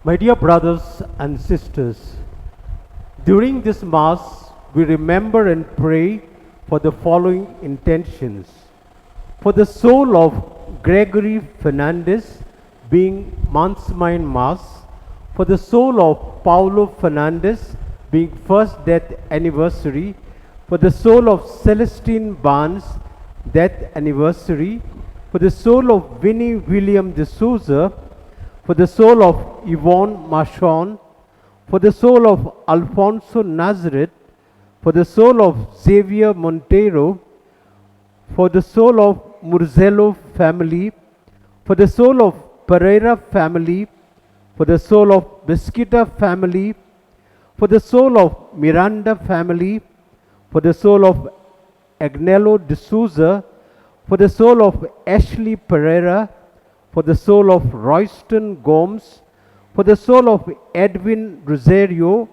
My dear brothers and sisters, during this Mass, we remember and pray for the following intentions. For the soul of Gregory Fernandez, being Mansmain Mass, for the soul of Paulo Fernandez, being first death anniversary, for the soul of Celestine Barnes, death anniversary, for the soul of Winnie William de Souza, for the soul of Yvonne Machon, for the soul of Alfonso Nazareth, for the soul of Xavier Montero, for the soul of Murzello family, for the soul of Pereira family, for the soul of Mesquita family, for the soul of Miranda family, for the soul of Agnello de Souza, for the soul of Ashley Pereira, for the soul of Royston Gomes, for the soul of Edwin Rosario,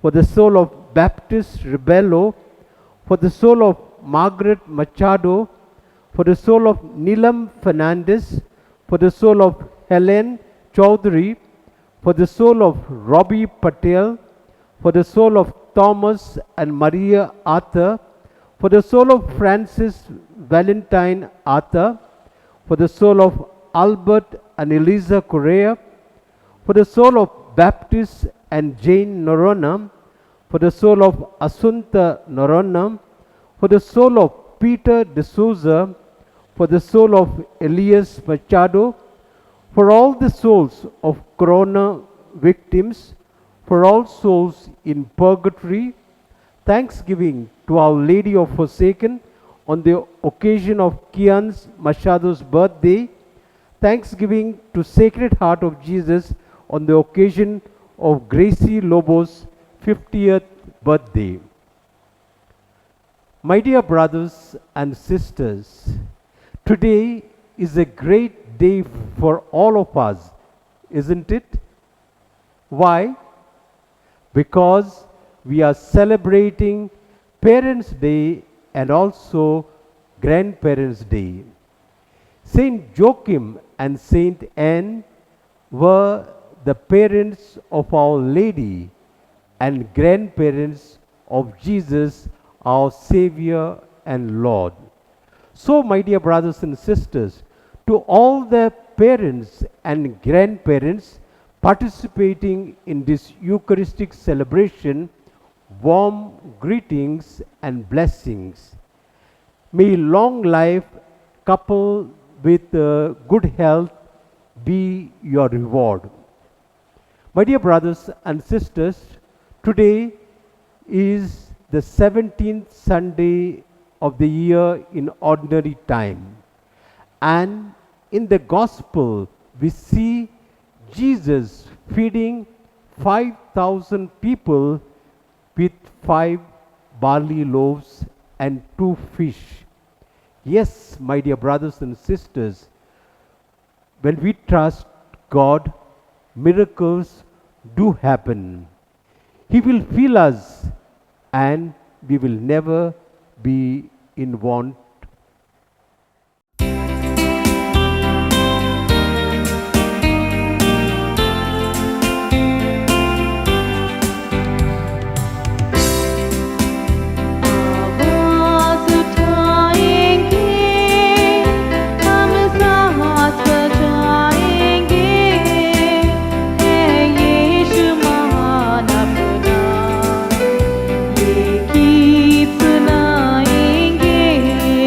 for the soul of Baptist Rebello, for the soul of Margaret Machado, for the soul of Nilam Fernandez, for the soul of Helen Chaudhary, for the soul of Robbie Patel, for the soul of Thomas and Maria Arthur, for the soul of Francis Valentine Arthur, for the soul of Albert and Eliza Correa, for the soul of Baptist and Jane Noronha, for the soul of Asunta Noronha, for the soul of Peter de Souza, for the soul of Elias Machado, for all the souls of Corona victims, for all souls in purgatory, thanksgiving to Our Lady of Forsaken on the occasion of Kian Machado's birthday, thanksgiving to Sacred Heart of Jesus on the occasion of Gracie Lobo's 50th birthday. My dear brothers and sisters, today is a great day for all of us, isn't it? Why? Because we are celebrating Parents' Day and also Grandparents' Day. Saint Joachim and Saint Anne were the parents of Our Lady and grandparents of Jesus, our Savior and Lord. So, my dear brothers and sisters, to all the parents and grandparents participating in this Eucharistic celebration, warm greetings and blessings. May long life coupled with good health be your reward. My dear brothers and sisters, today is the 17th Sunday of the year in ordinary time. And in the Gospel, we see Jesus feeding 5,000 people with 5 barley loaves and 2 fish. Yes, my dear brothers and sisters, when we trust God, miracles do happen. He will fill us and we will never be in want. सुनाएंगे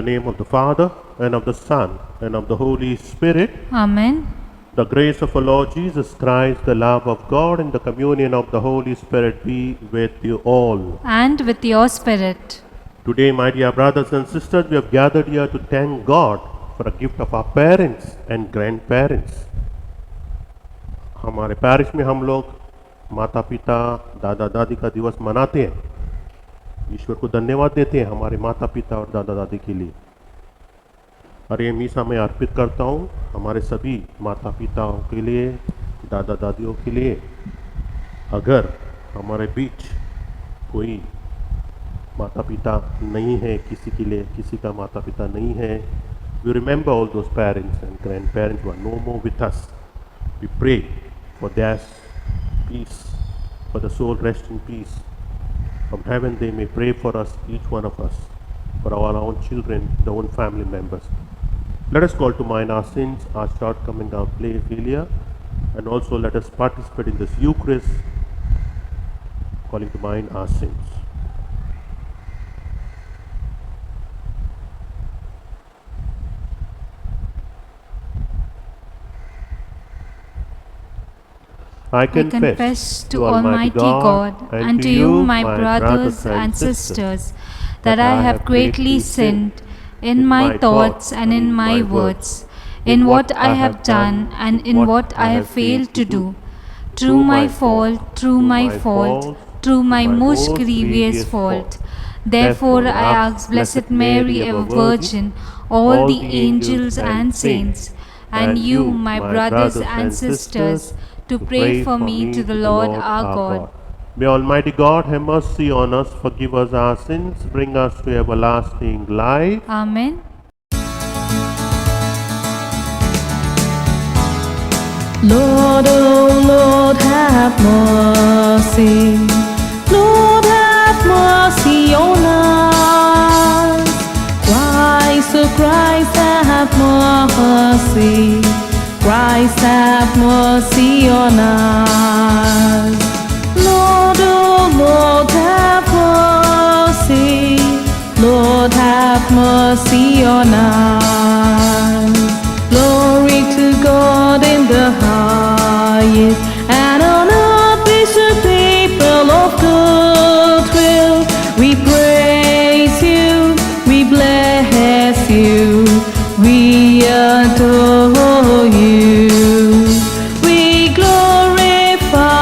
name of the Father, and of the Son, and of the Holy Spirit. Amen. The grace of our Lord Jesus Christ, the love of God, and the communion of the Holy Spirit be with you all. And with your spirit. Today, my dear brothers and sisters, we have gathered here to thank God for a gift of our parents and grandparents. हमारे parish में हम लोग माता पिता दादा दादी का दिवस मनाते हैं। ईश्वर को धन्यवाद देते हैं हमारे माता पिता और दादा दादी के लिए। और ये मीसा मैं अर्पित करता हूँ हमारे सभी माता पिताओं के लिए, दादा दादियों के लिए। अगर हमारे बीच कोई माता पिता नहीं है, किसी के लिए किसी का माता पिता नहीं है, we remember all those parents and grandparents who are no more with us. We pray for their peace, for the soul rest in peace. From heaven they may pray for us, each one of us, for our own children, the own family members. Let us call to mind our sins, our shortcomings, our failure, and also let us participate in this Eucharist, calling to mind our sins. I confess to Almighty God and to you, my brothers and sisters, that I have greatly sinned in my thoughts and in my words, in what I have done and in what I have failed to do, through my fault, through my most grievous fault. Therefore I ask Blessed Mary, ever Virgin, all the angels and saints, and you, my brothers and sisters, to pray for me to the Lord our God. May Almighty God have mercy on us, forgive us our sins, bring us to everlasting life. Amen. Lord, oh Lord, have mercy. Lord, have mercy on us. Christ, oh Christ, have mercy. Christ, have mercy on us. Lord, oh Lord, have mercy. Lord, have mercy on us. Glory to God in the highest, and on earth peace to people of good will. We praise you, we bless you, we adore you, we glorify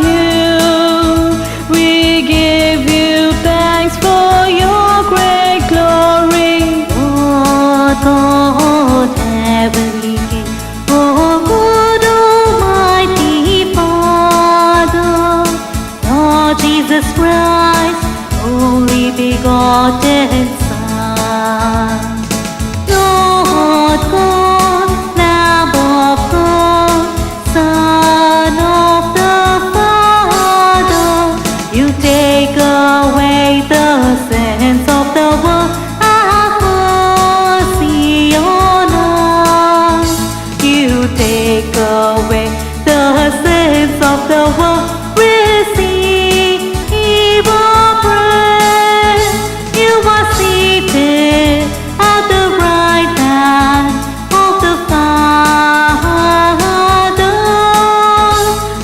you, we give you thanks for your great glory. Lord God, heavenly King, oh good Almighty Father, Lord Jesus Christ, only begotten Son. Lord God, Lamb of God, Son of the Father, you take away the sins of the world. Have mercy on us. You take away the sins of the world. Receive our praise. You are seated at the right hand of the Father.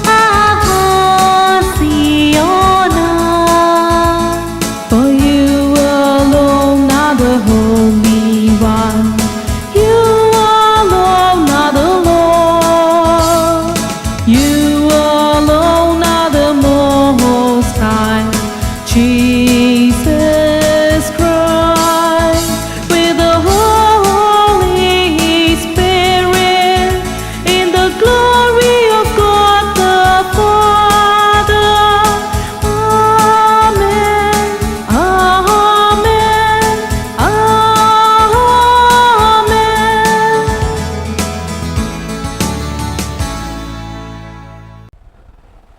Have mercy on us. For you alone are the Holy One. You alone are the Lord. You alone are the Most High. Jesus Christ, with the Holy Spirit, in the glory of God the Father. Amen. Amen. Amen.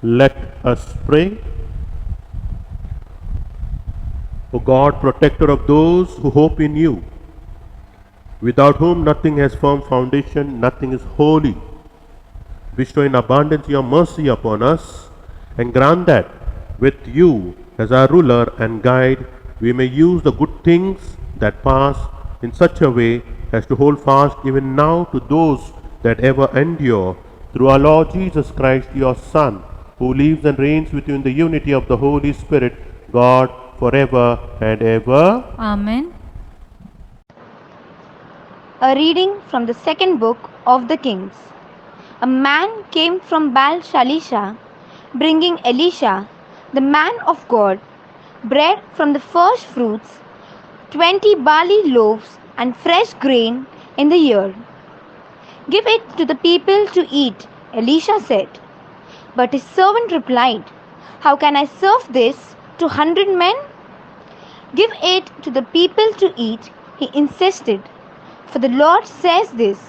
Let us pray. O God, protector of those who hope in you, without whom nothing has firm foundation, nothing is holy, bestow in abundance your mercy upon us, and grant that with you as our ruler and guide, we may use the good things that pass in such a way as to hold fast even now to those that ever endure, through our Lord Jesus Christ, your Son, who lives and reigns with you in the unity of the Holy Spirit, God, forever and ever. Amen. A reading from the second book of the Kings. A man came from Baal Shalisha, bringing Elisha, the man of God, bread from the first fruits, 20 barley loaves, and fresh grain in the ear. Give it to the people to eat, Elisha said. But his servant replied, How can I serve this to 100 men? Give it to the people to eat, he insisted. For the Lord says this,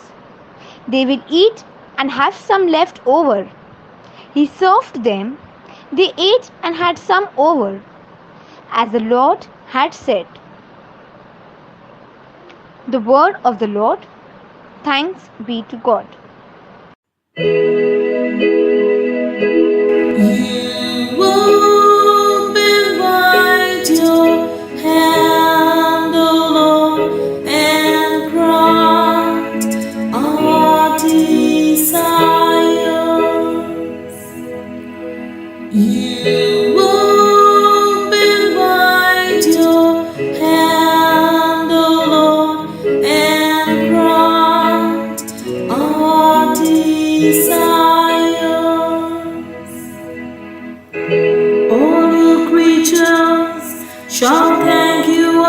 They will eat and have some left over. He served them, they ate and had some over, as the Lord had said. The word of the Lord. Thanks be to God. You open wide your hand, O Lord, and grant our desires. You open wide your hand, O Lord, and grant our desires. All you creatures shall thank you, O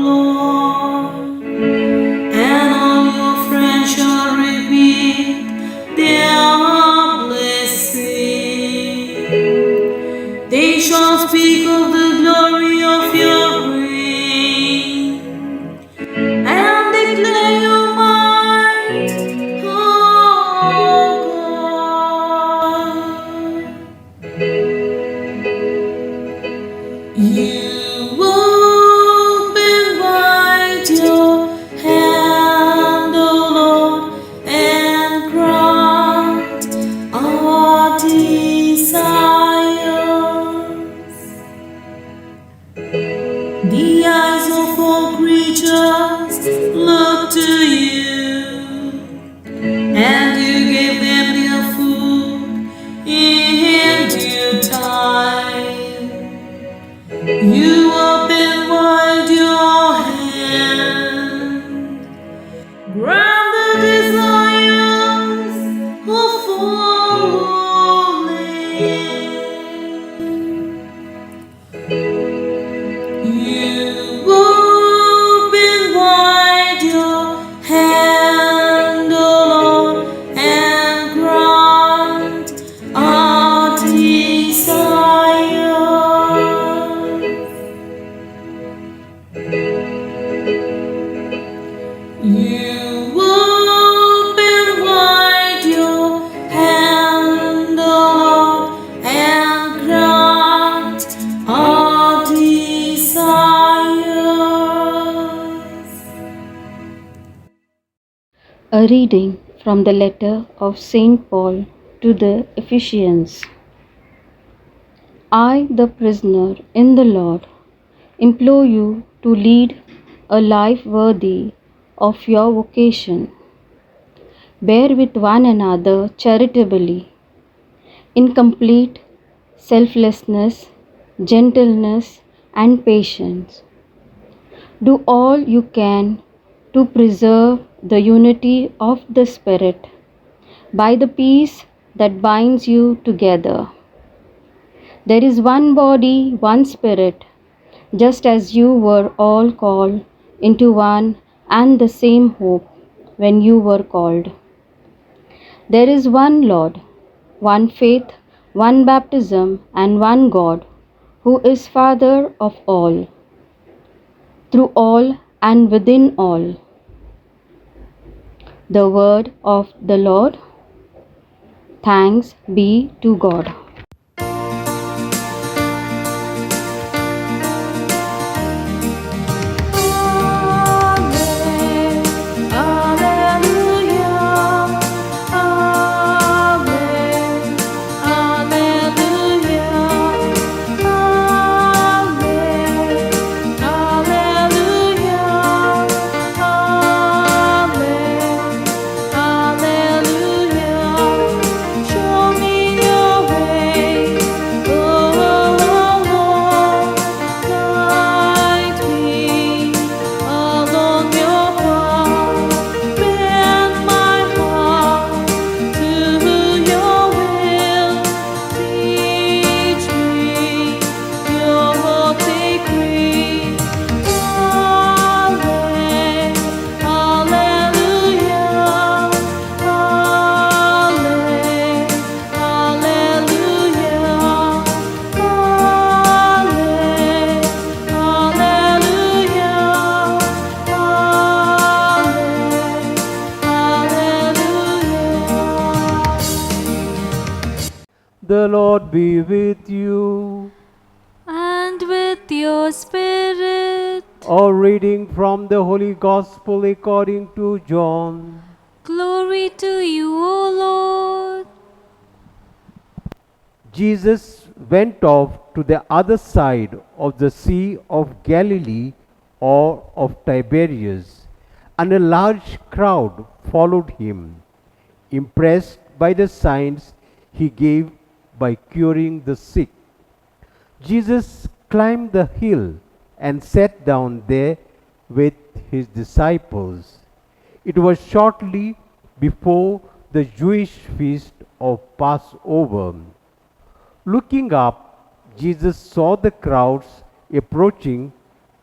Lord, and all your friends shall repeat their blessing. They shall speak of the glory of your reign and declare your might, O God. You open wide your hand, O Lord, and grant our desires. The eyes of all creatures look to you, and you give them their food in due time. You open wide your hand, grant the desires of all men. You open wide your hand, O Lord, and grant our desires. You open wide your hand, O Lord, and grant our desires. A reading from the letter of St. Paul to the Ephesians. I, the prisoner in the Lord, implore you to lead a life worthy of your vocation. Bear with one another charitably, in complete selflessness, gentleness, and patience. Do all you can to preserve the unity of the Spirit by the peace that binds you together. There is one body, one Spirit, just as you were all called into one and the same hope when you were called. There is one Lord, one faith, one baptism, and one God, who is Father of all, through all and within all. The word of the Lord. Thanks be to God. Alleluia, The Lord be with you. And with your spirit. A reading from the Holy Gospel according to John. Glory to you, O Lord. Jesus went off to the other side of the Sea of Galilee or of Tiberias, and a large crowd followed him, impressed by the signs he gave by curing the sick. Jesus climbed the hill and sat down there with his disciples. It was shortly before the Jewish feast of Passover. Looking up, Jesus saw the crowds approaching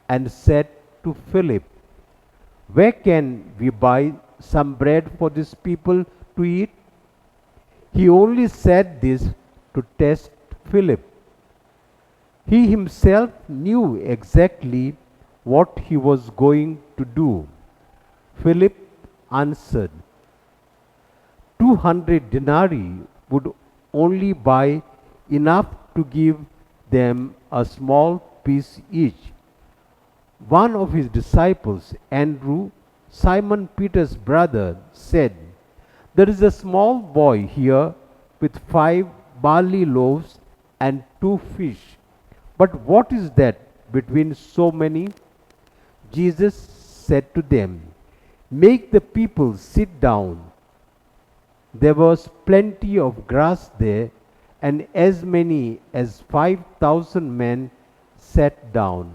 and said to Philip, "Where can we buy some bread for these people to eat?" He only said this to test Philip. He himself knew exactly what he was going to do. Philip answered, 200 denarii would only buy enough to give them a small piece each. One of his disciples, Andrew, Simon Peter's brother, said, "There is a small boy here with 5 barley loaves and 2 fish. But what is that between so many?" Jesus said to them, "Make the people sit down." There was plenty of grass there, and as many as 5,000 men sat down.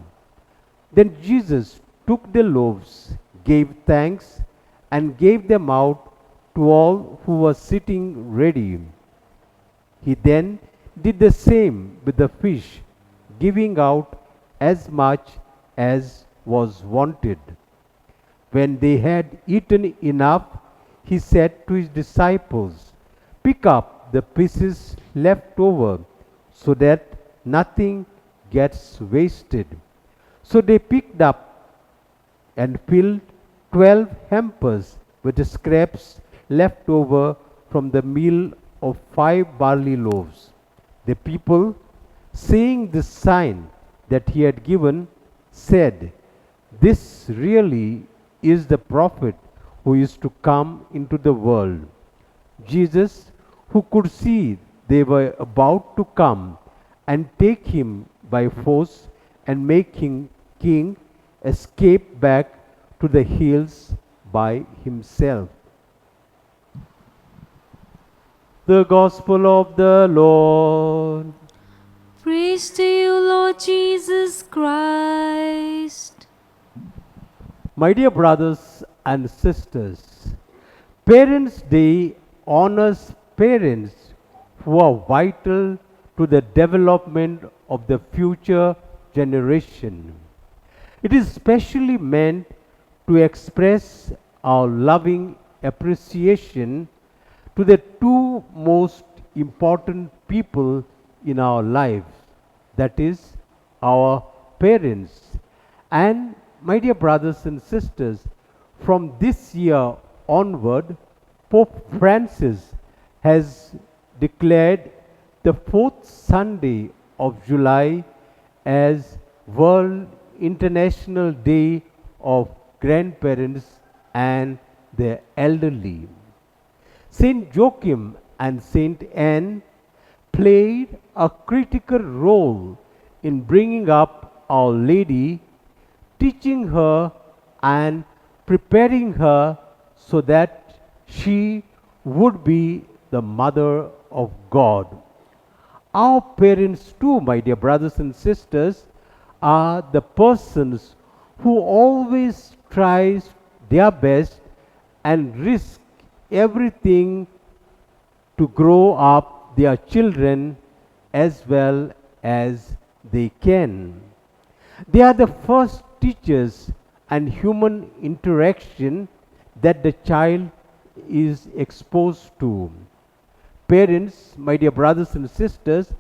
Then Jesus took the loaves, gave thanks, and gave them out to all who were sitting ready. He then did the same with the fish, giving out as much as was wanted. When they had eaten enough, he said to his disciples, "Pick up the pieces left over so that nothing gets wasted." So they picked up and filled 12 hampers with the scraps left over from the meal of 5 barley loaves. The people, seeing this sign that he had given, said, "This really is the prophet who is to come into the world." Jesus, who could see they were about to come and take him by force and make him king, escaped back to the hills by himself. The Gospel of the Lord. Praise to you, Lord Jesus Christ. My dear brothers and sisters, Parents' Day honors parents who are vital to the development of the future generation. It is specially meant to express our loving appreciation to the 2 most important people in our lives, that is, our parents. And my dear brothers and sisters, from this year onward, Pope Francis has declared the 4th Sunday of July as World International Day of Grandparents and the Elderly. Saint Joachim and Saint Anne played a critical role in bringing up Our Lady, teaching her and preparing her so that she would be the Mother of God. Our parents too, my dear brothers and sisters, are the persons who always tries their best and risk everything to grow up their children as well as they can. They are the first teachers and human interaction that the child is exposed to. Parents, my dear brothers and sisters,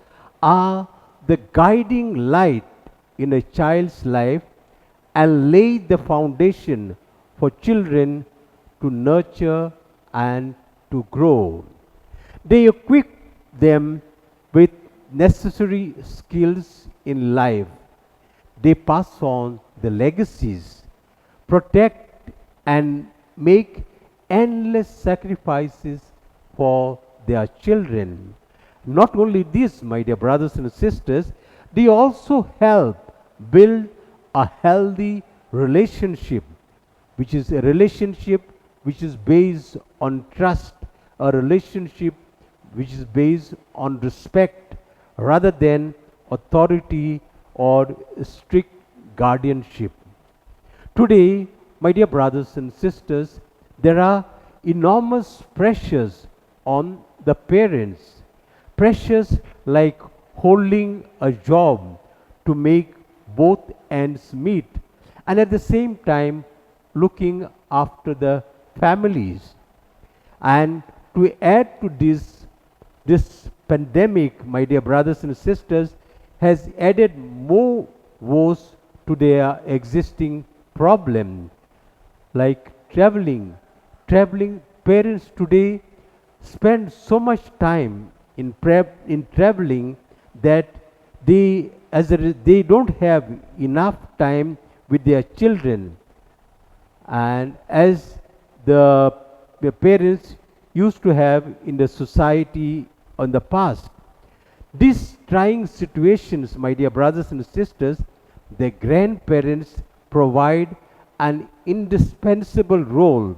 are the guiding light in a child's life and lay the foundation for children to nurture and to grow. They equip them with necessary skills in life. They pass on the legacies, protect and make endless sacrifices for their children. Not only this, my dear brothers and sisters, they also help build a healthy relationship, which is a relationship which is based on trust, a relationship which is based on respect rather than authority or strict guardianship. Today, my dear brothers and sisters, there are enormous pressures on the parents. Pressures like holding a job to make both ends meet and at the same time looking after the families. And to add to this pandemic, my dear brothers and sisters, has added more woes to their existing problem, like traveling. Traveling parents today spend so much time in traveling that they don't have enough time with their children, and as the parents used to have in the society in the past. These trying situations, my dear brothers and sisters, the grandparents provide an indispensable role.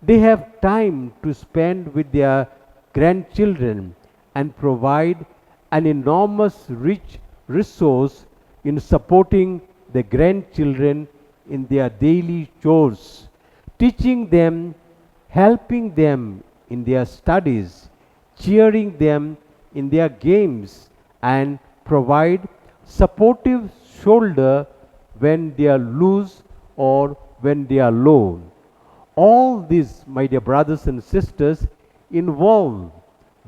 They have time to spend with their grandchildren and provide an enormous rich resource in supporting the grandchildren in their daily chores, teaching them, helping them in their studies, cheering them in their games, and provide supportive shoulder when they are loose or when they are low. All these, my dear brothers and sisters, involve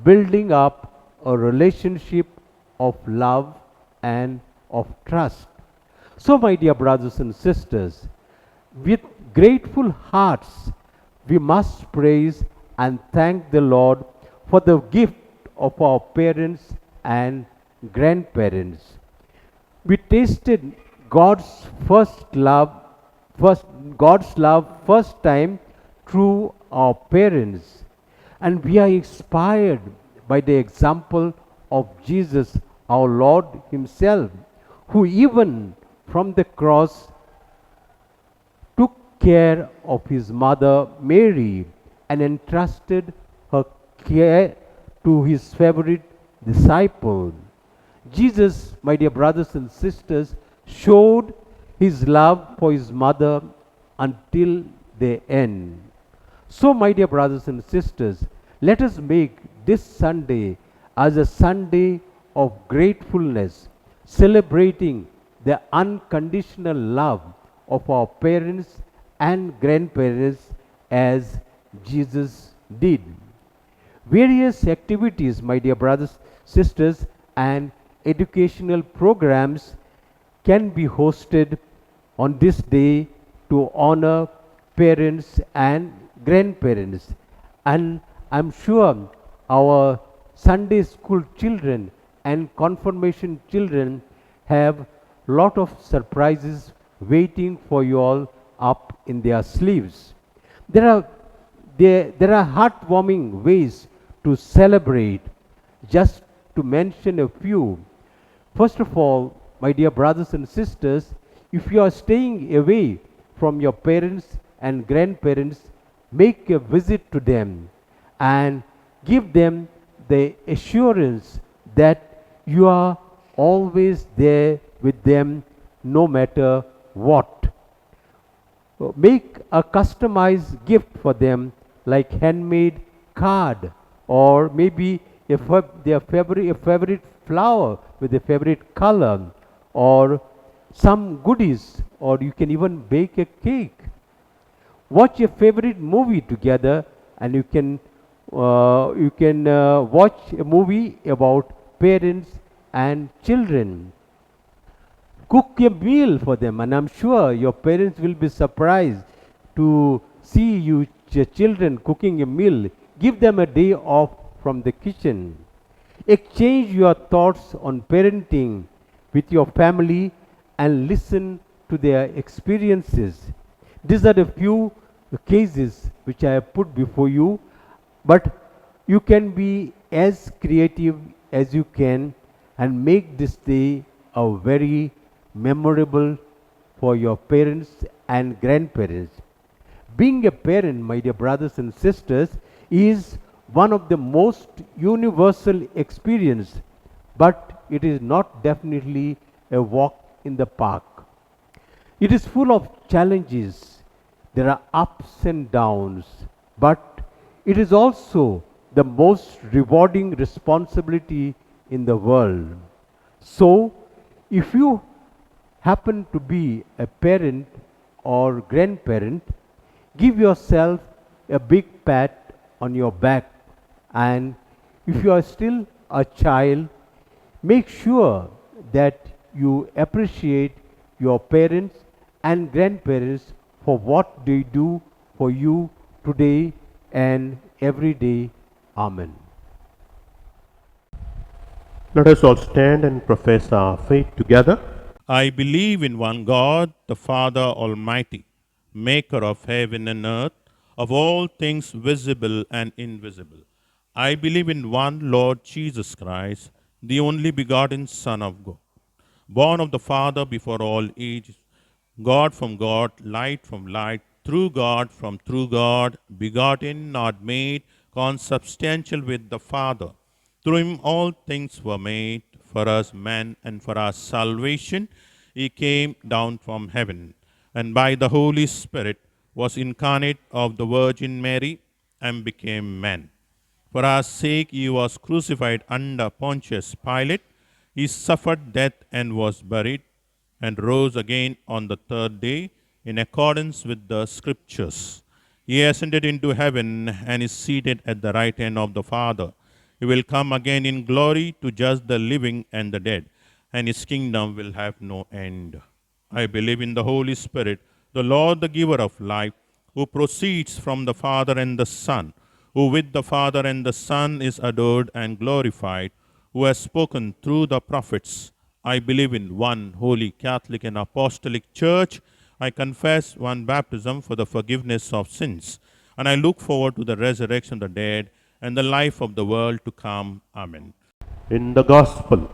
building up a relationship of love and of trust. So, my dear brothers and sisters, with grateful hearts, we must praise and thank the Lord for the gift of our parents and grandparents. We tasted God's God's love first time through our parents, and we are inspired by the example of Jesus, our Lord Himself, who even from the cross took care of His mother Mary and entrusted her care to His favorite disciple. Jesus, my dear brothers and sisters, showed His love for His mother until the end. So, my dear brothers and sisters, let us make this Sunday as a Sunday of gratefulness, celebrating the unconditional love of our parents and grandparents as Jesus did. Various activities, my dear brothers, sisters, and educational programs can be hosted on this day to honor parents and grandparents. And I'm sure our Sunday school children and confirmation children have lot of surprises waiting for you all up in their sleeves. There are heartwarming ways to celebrate. Just to mention a few. First of all, my dear brothers and sisters, if you are staying away from your parents and grandparents, make a visit to them and give them the assurance that you are always there with them no matter what. Make a customized gift for them like handmade card, or maybe their favorite flower with a favorite color, or some goodies, or you can even bake a cake. Watch your favorite movie together, and you can watch a movie about parents and children. Cook a meal for them, and I'm sure your parents will be surprised to see your children cooking a meal. Give them a day off from the kitchen. Exchange your thoughts on parenting with your family and listen to their experiences. These are the few cases which I have put before you, but you can be as creative as you can and make this day a very memorable for your parents and grandparents. Being a parent, my dear brothers and sisters, is one of the most universal experience, but it is not definitely a walk in the park. It is full of challenges. There are ups and downs, but it is also the most rewarding responsibility in the world. So, if you happen to be a parent or grandparent, give yourself a big pat on your back, and if you are still a child, make sure that you appreciate your parents and grandparents for what they do for you today and every day. Amen. Let us all stand and profess our faith together. I believe in one God, the Father Almighty, maker of heaven and earth, of all things visible and invisible. I believe in one Lord Jesus Christ, the only begotten Son of God, born of the Father before all ages, God from God, light from light, true God from true God, begotten, not made, consubstantial with the Father. Through him all things were made. For us men and for our salvation, he came down from heaven, and by the Holy Spirit was incarnate of the Virgin Mary and became man. For our sake he was crucified under Pontius Pilate. He suffered death and was buried, and rose again on the third day in accordance with the Scriptures. He ascended into heaven and is seated at the right hand of the Father. He will come again in glory to judge the living and the dead, and his kingdom will have no end. I believe in the Holy Spirit, the Lord, the giver of life, who proceeds from the Father and the Son, who with the Father and the Son is adored and glorified, who has spoken through the prophets. I believe in one holy Catholic and Apostolic Church. I confess one baptism for the forgiveness of sins, and I look forward to the resurrection of the dead and the life of the world to come. Amen. In the Gospel,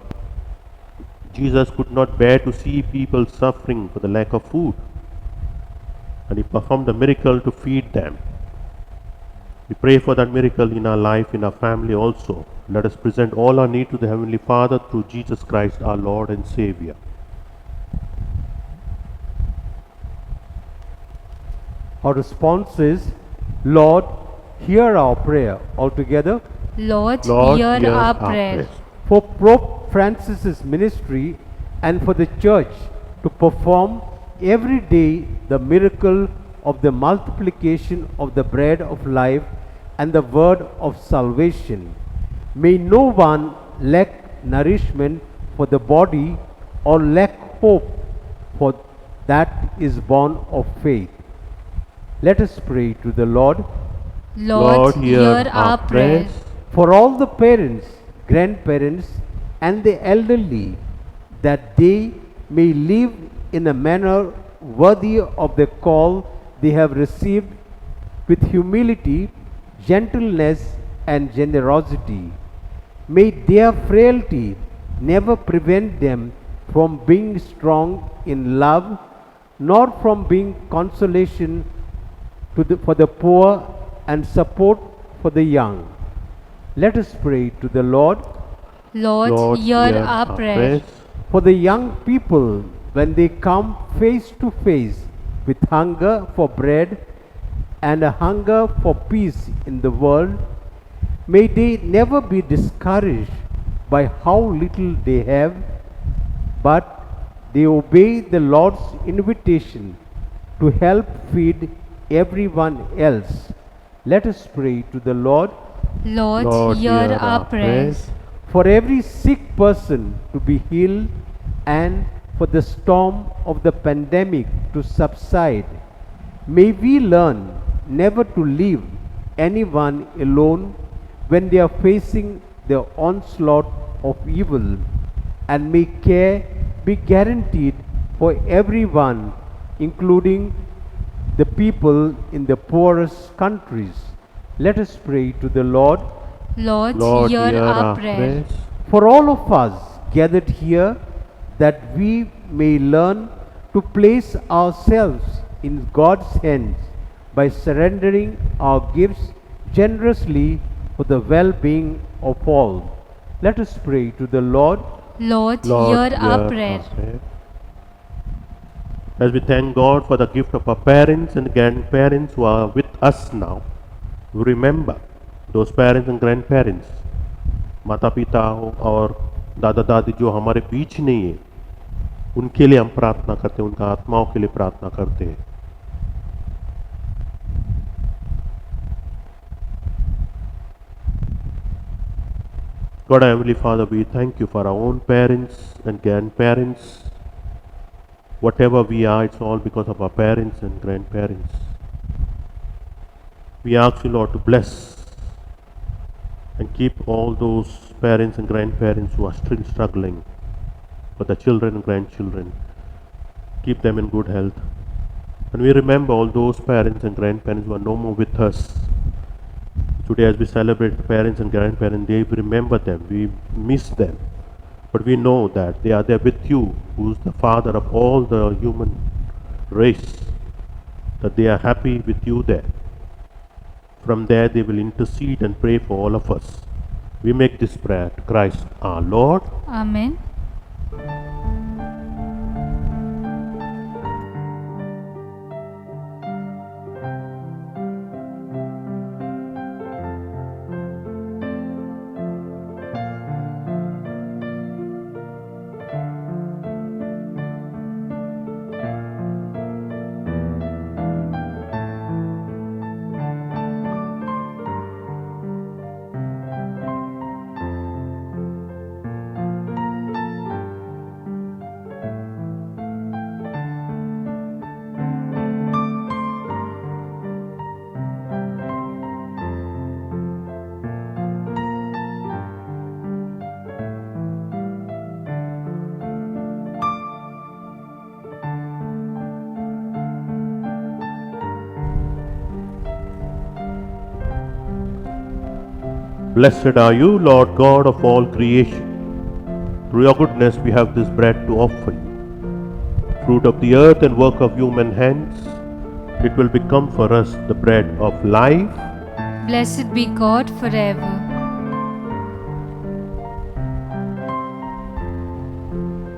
Jesus could not bear to see people suffering for the lack of food, and he performed a miracle to feed them. We pray for that miracle in our life, in our family also. Let us present all our need to the Heavenly Father through Jesus Christ, our Lord and Savior. Our response is, Lord, hear our prayer. All together. Lord, Lord, hear hear our our prayer. prayer. For Pope Francis's ministry and for the Church to perform every day the miracle of the multiplication of the bread of life and the word of salvation. May no one lack nourishment for the body or lack hope, for that is born of faith. Let us pray to the Lord. Lord, hear our prayer. For all the parents, grandparents, and the elderly, that they may live in a manner worthy of the call they have received with humility, gentleness, and generosity. May their frailty never prevent them from being strong in love, nor from being consolation for the poor and support for the young. Let us pray to the Lord. Lord, hear our prayer. For the young people, when they come face to face with hunger for bread and a hunger for peace in the world, may they never be discouraged by how little they have, but they obey the Lord's invitation to help feed everyone else. Let us pray to the Lord. Lord, hear our prayers. For every sick person to be healed and for the storm of the pandemic to subside, may we learn never to leave anyone alone when they are facing the onslaught of evil, and may care be guaranteed for everyone, including the people in the poorest countries. Let us pray to the Lord. Lord, Lord, hear our prayer. For all of us gathered here, that we may learn to place ourselves in God's hands by surrendering our gifts generously for the well-being of all. Let us pray to the Lord. Lord, Lord, hear our hear prayer. our prayer. As we thank God for the gift of our parents and grandparents who are with us now, we remember those parents and grandparents, माता पिता और दादा दादी जो हमारे बीच नहीं है, उनके लिए हम प्रार्थना करते हैं, उनका आत्माओं के लिए प्रार्थना करते हैं. God, our Heavenly Father, we thank you for our own parents and grandparents. Whatever we are, it's all because of our parents and grandparents. We ask you, Lord, to bless and keep all those parents and grandparents who are still struggling for the children and grandchildren. Keep them in good health. And we remember all those parents and grandparents who are no more with us. Today, as we celebrate parents and grandparents Day, we remember them, we miss them. But we know that they are there with you, who is the Father of all the human race, that they are happy with you there. From there, they will intercede and pray for all of us. We make this prayer to Christ our Lord. Amen. Blessed are you, Lord God of all creation. Through your goodness we have this bread to offer you. Fruit of the earth and work of human hands, it will become for us the bread of life. Blessed be God forever.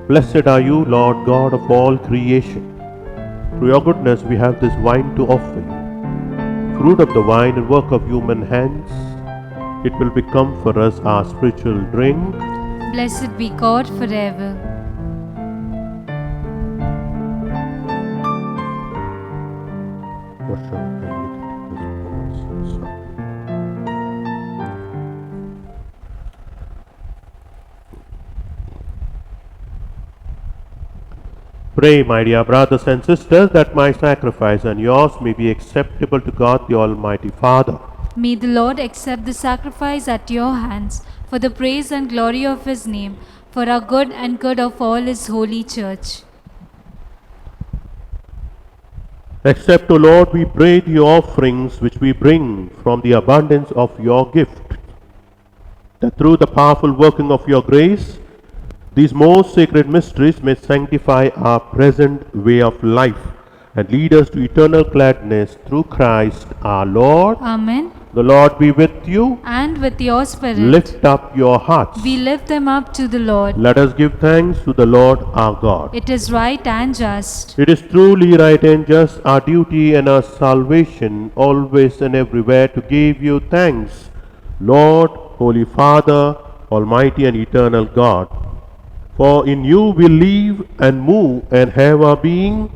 Blessed are you, Lord God of all creation. Through your goodness we have this wine to offer you. Fruit of the vine and work of human hands, it will become for us our spiritual drink. Blessed be God forever. What shall we take this moment? Pray, my dear brothers and sisters, that my sacrifice and yours may be acceptable to God the Almighty Father. May the Lord accept the sacrifice at your hands for the praise and glory of his name, for our good and good of all his holy church. Accept, O Lord, we pray, the offerings which we bring from the abundance of your gift, that through the powerful working of your grace, these most sacred mysteries may sanctify our present way of life and lead us to eternal gladness through Christ our Lord. Amen. The Lord be with you. And with your spirit, Lift up your hearts. we lift them up to the Lord. Let us give thanks to the Lord our God. It is right and just. It is truly right and just, our duty and our salvation, always and everywhere to give you thanks, Lord, Holy Father, Almighty and eternal God. For in you we live and move and have our being,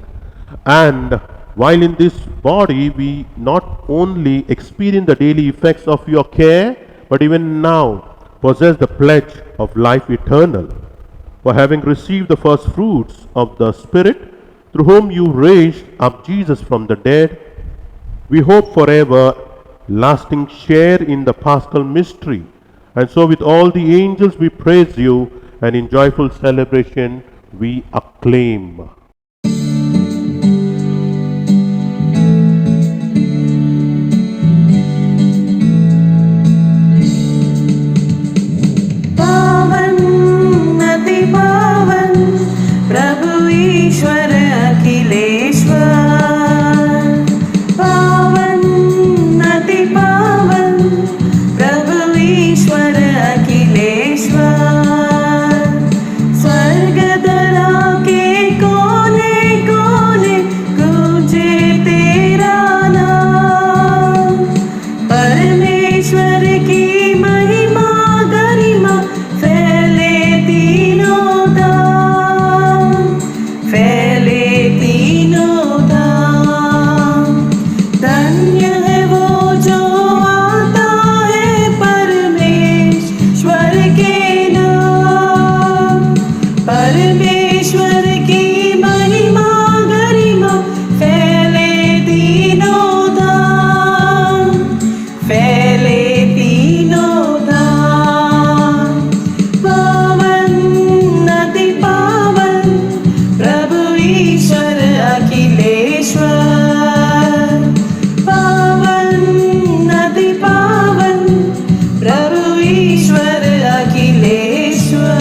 and while in this body we not only experience the daily effects of your care, but even now possess the pledge of life eternal. For having received the first fruits of the Spirit, through whom you raised up Jesus from the dead, we hope forever lasting share in the Paschal mystery, And so, with all the angels, we praise you, and in joyful celebration, we acclaim. पावन अति पावन प्रभु ईश्वर अखिलेश्वर पावन अति पावन प्रभु ईश्वर अखिलेश्वर स्वर्ग धरा के कोने कोने गूंजे तेरा नाम परमेश्वर की महिमा गरिमा फैले तीनों धाम फैले तीनों धाम धन्य है वो जो आता है परमेश्वर के नाम परमेश्वर की महिमा गरिमा फैले तीनों धाम फैले तीनों धाम पावन अति पावन प्रभु ईश्वर अखिलेश्वर पावन अति पावन प्रभु ईश्वर Akhileshwar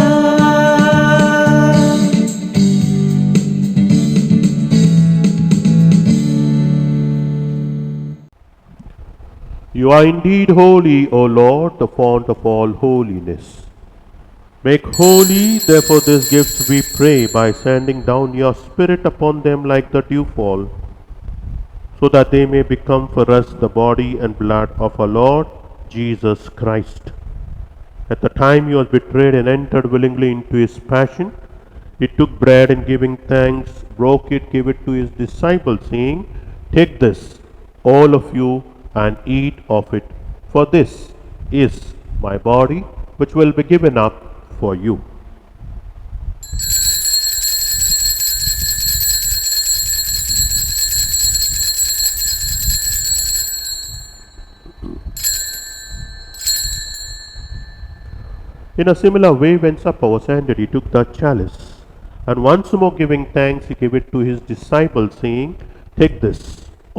You are indeed holy, O Lord, the fount of all holiness. Make holy, therefore, these gifts, we pray, by sending down your Spirit upon them like the dewfall, so that they may become for us the body and blood of our Lord Jesus Christ. At the time he was betrayed and entered willingly into his passion, he took bread and giving thanks, broke it, gave it to his disciples, saying, "Take this, all of you, and eat of it, for this is my body, which will be given up for you." In a similar way, when supper was ended, he took the chalice, and once more giving thanks, he gave it to his disciples, saying, "Take this,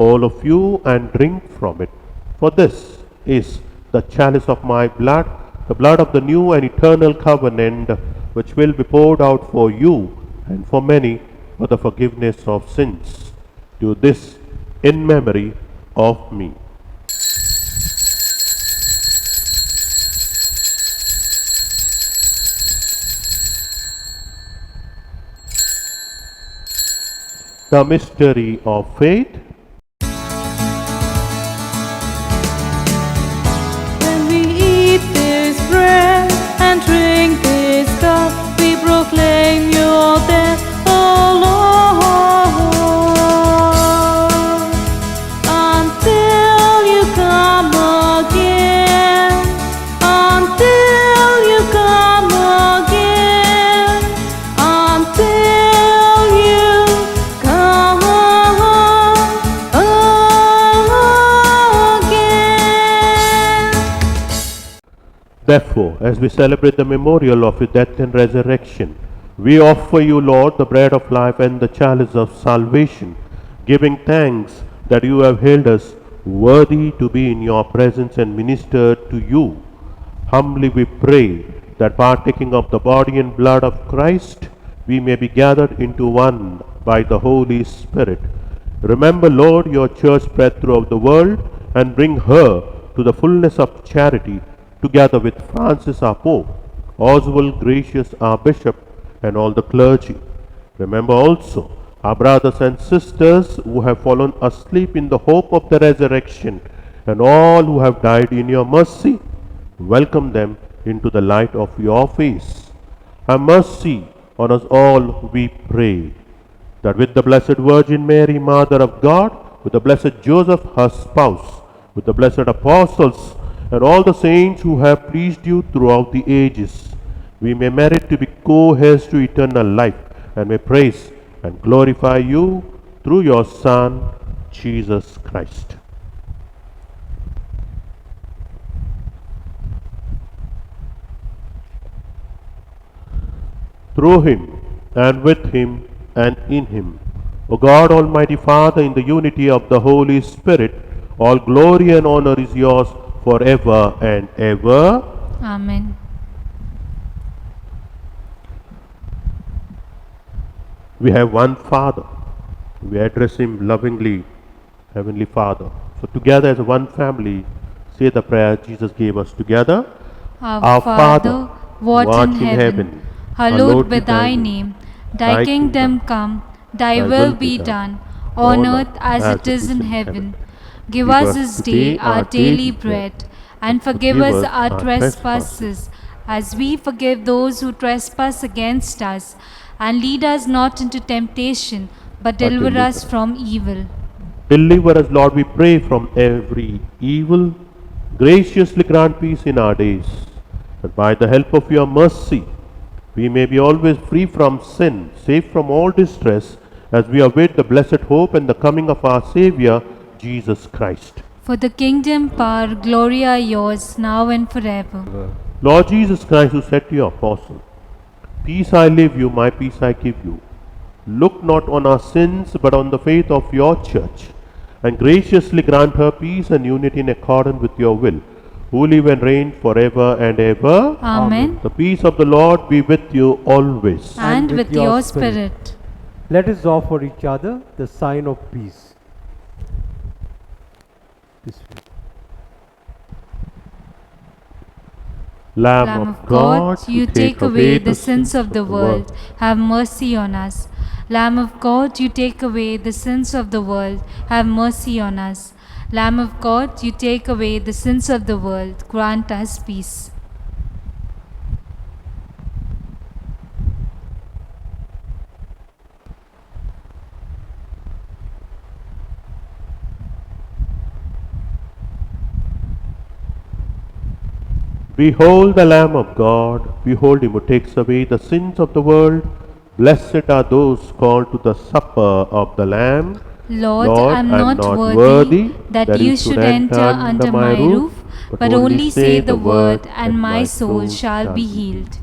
all of you, and drink from it, for this is the chalice of my blood, the blood of the new and eternal covenant, which will be poured out for you and for many for the forgiveness of sins. Do this in memory of me." The mystery of faith. When we eat this bread and drink this cup, we proclaim your death, O Lord, until you come again, until you come again, until you come again. Therefore, as we celebrate the memorial of his death and resurrection, we offer you, Lord, the bread of life and the chalice of salvation, giving thanks that you have held us worthy to be in your presence and minister to you. Humbly we pray that partaking of the body and blood of Christ, we may be gathered into one by the Holy Spirit. Remember, Lord, your church spread throughout the world, and bring her to the fullness of charity, together with Francis our Pope, Oswald Gracious our Bishop, and all the clergy. Remember also our brothers and sisters who have fallen asleep in the hope of the resurrection, and all who have died in your mercy. Welcome them into the light of your face. Have mercy on us all, we pray, that with the Blessed Virgin Mary, Mother of God, with the blessed Joseph, her spouse, with the blessed apostles, and all the saints who have pleased you throughout the ages, we may merit to be co-heirs to eternal life, and may praise and glorify you through your Son, Jesus Christ. through him, and with him, and in him. O God, Almighty Father, in the unity of the Holy Spirit, all glory and honor is yours forever and ever. Amen. We have one Father. We address him lovingly, Heavenly Father. So together as one family, say the prayer Jesus gave us together. Our Father, who art in heaven, hallowed be thy name. Thy kingdom come, thy will be done, on earth as it is in heaven. Give us this day our daily bread, and forgive us our trespasses, as we forgive those who trespass against us. And lead us not into temptation, but deliver us from evil. Deliver us, Lord, we pray, from every evil. Graciously grant peace in our days, that by the help of your mercy, we may be always free from sin, safe from all distress, as we await the blessed hope and the coming of our Saviour, Jesus Christ. For the kingdom, power, glory are yours, now and forever. Lord Jesus Christ, who said to your apostle, Peace I leave you, my peace I give you. Look not on our sins, but on the faith of your church, and graciously grant her peace and unity in accordance with your will, who live and reign forever and ever. Amen. The peace of the Lord be with you always. And with your spirit. Let us offer each other the sign of peace. This way. Lamb of God, you take away the sins of the world. Have mercy on us. Lamb of God, you take away the sins of the world. Have mercy on us. Lamb of God, you take away the sins of the world. Grant us peace. Behold the Lamb of God, behold him who takes away the sins of the world. Blessed are those called to the supper of the Lamb. Lord, I am not worthy that you should enter under my roof, but only say the word, and my soul shall be healed.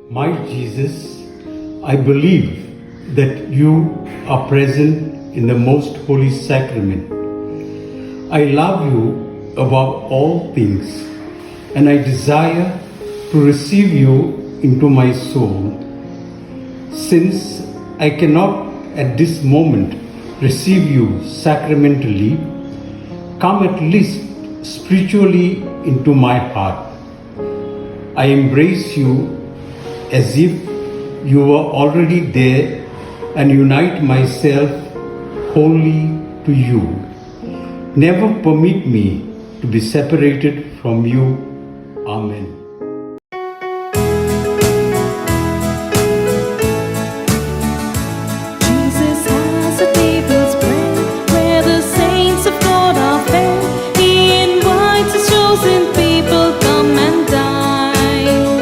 My Jesus, I believe that you are present in the most holy sacrament. I love you above all things, and I desire to receive you into my soul. Since I cannot at this moment receive you sacramentally, come at least spiritually into my heart. I embrace you as if you were already there, and unite myself wholly to you. Never permit me to be separated from you. Amen. Jesus has a table spread where the saints of God are fed. He invites his chosen people, come and dine.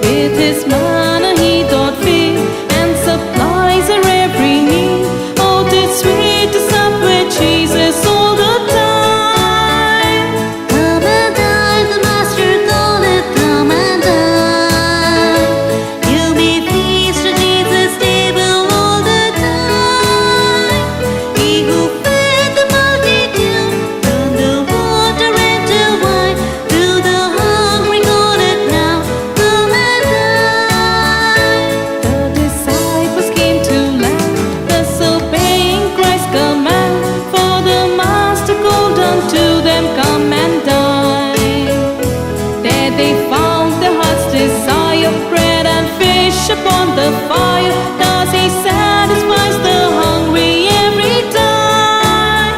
With his manna he doth feed and supplies our every need. Oh, 'tis sweet to sup with Jesus all the time. Come and dine, the Master calleth, come and dine. You may feast at Jesus' table all the time. He who fed the multitude, turned the water into wine. To the hungry calleth now, come and dine. The disciples came to learn, thus obeying Christ's command. For the Master called unto them, come and dine. There they found their heart's desire, bread and fish upon the fire. Thus he satisfies the hungry every time.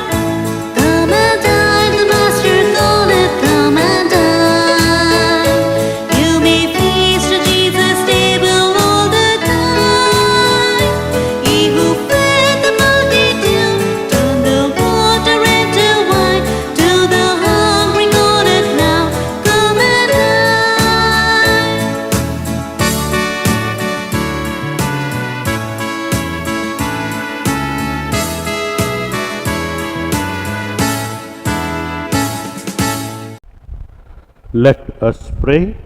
Come and dine, the Master calleth, come and dine. You may feast at Jesus' table all the time. He who fed the multitude, turned the water into wine. To the hungry calleth now, come and dine. Let us pray.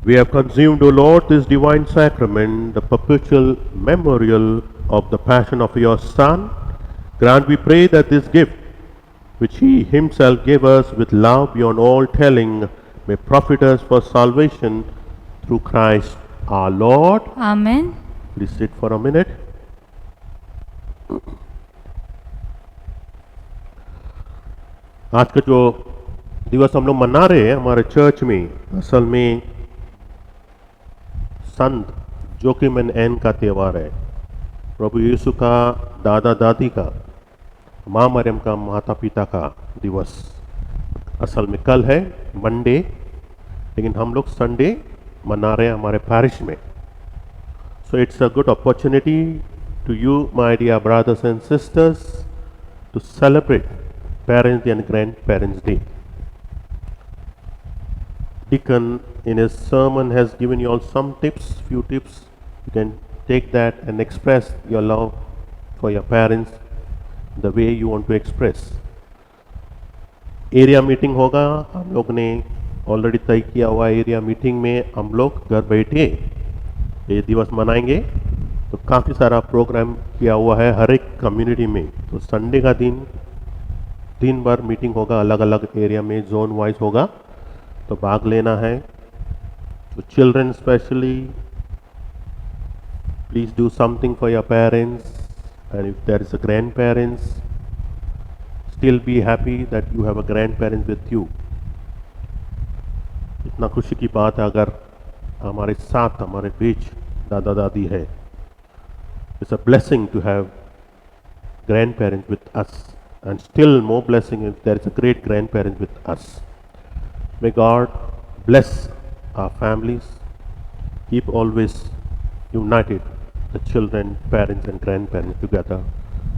We have consumed, O Lord, this divine sacrament, the perpetual memorial of the passion of your Son. Grant, we pray, that this gift, which He Himself gave us with love beyond all telling, may profit us for salvation through Christ our Lord. Amen. Please sit for a minute. आज का जो दिवस हम लोग मना रहे हैं हमारे चर्च में, असल में संत जोकिम एंड एन का त्यौहार है। प्रभु यीशु का दादा दादी का, माँ मरियम का माता पिता का दिवस असल में कल है, मंडे, लेकिन हम लोग संडे मना रहे हैं हमारे पैरिश में। So it's a good opportunity to you my dear brothers and sisters to celebrate Parents and Grandparents Day. Deacon in his sermon has given you all some tips, few tips. You can take that and express your love for your parents the way you want to express. Area meeting होगा, हम लोग ने already तय किया हुआ area meeting में हम लोग घर बैठे ये दिवस मनाएंगे। तो काफ़ी सारा प्रोग्राम किया हुआ है हर एक कम्युनिटी में। तो संडे का दिन भर मीटिंग होगा, अलग अलग एरिया में जोन वाइज होगा, तो भाग लेना है। तो children specially please do something for your parents, and if there is a grand parents still be happy that you have a grand parents with you. इतना खुशी की बात है अगर हमारे साथ, हमारे बीच दादा दादी है। It's a blessing to have grand parents with us, and still more blessing if there is a great grandparent with us. May God bless our families, keep always united, the children, parents and grandparents together.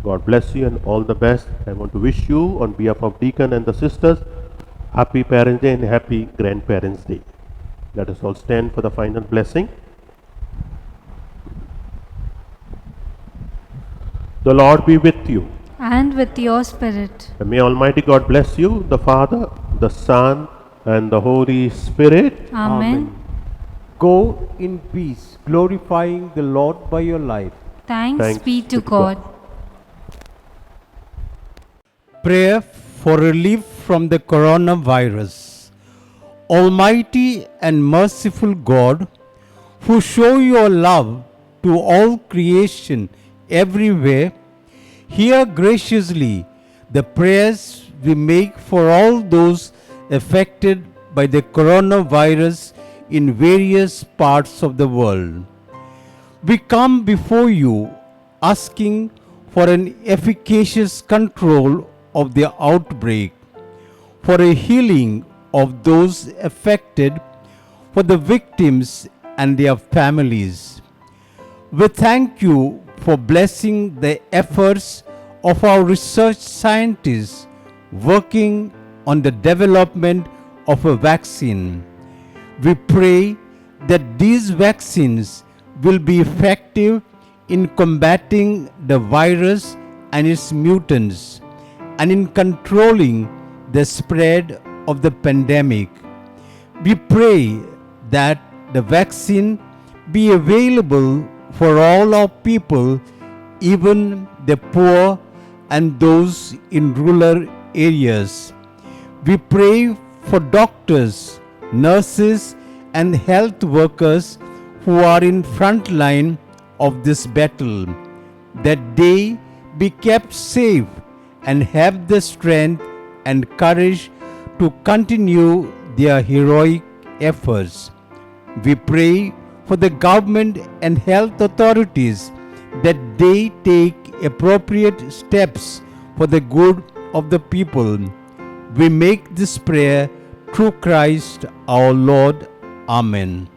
God bless you and all the best. I want to wish you on behalf of Deacon and the sisters, happy Parents Day and happy Grandparents Day. Let us all stand for the final blessing. The Lord be with you. And with your spirit. And may Almighty God bless you, the Father, the Son, and the Holy Spirit. Amen. Go in peace, glorifying the Lord by your life. Thanks be to God. Prayer for relief from the coronavirus. Almighty and merciful God, who show your love to all creation everywhere, hear graciously the prayers we make for all those affected by the coronavirus in various parts of the world. We come before you asking for an efficacious control of the outbreak, for a healing of those affected, for the victims and their families. We thank you for blessing the efforts of our research scientists working on the development of a vaccine. We pray that these vaccines will be effective in combating the virus and its mutants and in controlling the spread of the pandemic. We pray that the vaccine be available for all our people, even the poor and those in rural areas. We pray for doctors, nurses and health workers who are in front line of this battle, that they be kept safe and have the strength and courage to continue their heroic efforts. We pray for the government and health authorities that they take appropriate steps for the good of the people. We make this prayer through Christ our Lord. Amen.